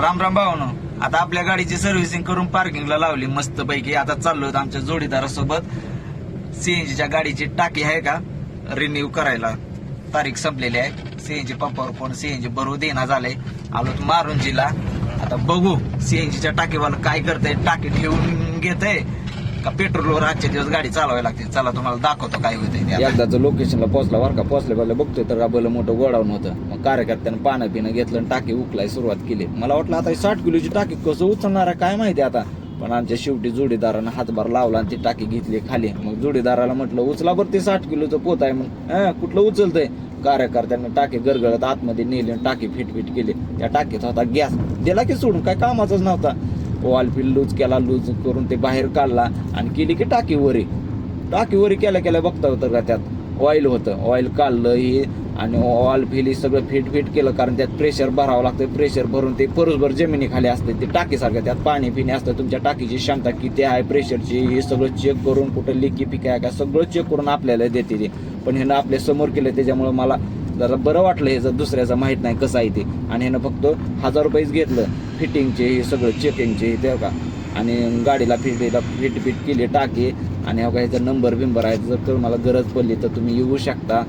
राम राम भाऊनो. आता आपल्या गाडीची सर्व्हिसिंग करून पार्किंगला लावली मस्त पैकी. आता चाललोय आमच्या जोडीदारासोबत सीएनजीच्या गाडीची टाकी आहे का रिन्यू करायला. तारीख संपलेली आहे. सीएनजी पंपावर कोण सीएनजी भरू देना झालंय. आलो मारुंजीला. आता बघू सीएनजीच्या टाकीवाला काय करतंय. टाकी ठेवून घेतय का पेट्रोलवर आजचे दिवस गाडी चालवायला लागते. चला तुम्हाला दाखवतो काय होतंय. एकदाच लोकेशनला पोहोचला बरं का. पोहोचल्या बघतोय तर भलं मोठं गोडाऊन होतं. मग कार्यकर्त्यानं पानं पिणं घेतलं आणि टाकी उकलाय सुरुवात केली. मला वाटलं आता 60 किलोची टाकी कसं उचलणार आहे काय माहिती आता. पण आमच्या शेवटी जोडीदारानं हातभार लावला आणि ती टाकी घेतली खाली. मग जोडीदाराला म्हटलं उचला बरं ते 60 किलोचं पोत आहे मग कुठलं उचलतंय. कार्यकर्त्यांनी टाकी गरगळत आतमध्ये नेली आणि टाकी फिटफिट केली. त्या टाकीत होता गॅस. दिला की सोडून काय कामाचाच नव्हता. वालपील लूज केला. लूज करून ते बाहेर काढला आणि केली की टाकीवरी. टाकीवरी केल्या बघता होतं का त्यात ऑइल होतं. ऑइल काढलं हे आणि वालपील सगळं फिट केलं. कारण त्यात प्रेशर भरावं लागतं. प्रेशर भरून ते परसभर जमिनीखाली असते. ते टाकीसारखं त्यात पाणी पिणे असतं. तुमच्या टाकीची क्षमता किती आहे प्रेशरची हे सगळं चेक करून कुठं लिकी पिक आहे का सगळं चेक करून आपल्याला देते ते. पण ह्यानं आपल्या समोर केलं त्याच्यामुळं मला जरा बरं वाटलं. हे जर दुसऱ्याचं माहीत नाही कसं आहे ते. आणि ह्यानं फक्त 1000 रुपयेच घेतलं फिटिंगचे हे सगळं चेकिंगचे ते का. आणि गाडीला फिट केली टाकी. आणि ह्याचा नंबर बिंबर आहे. जर तुम्हाला गरज पडली तर तुम्ही येऊ शकता.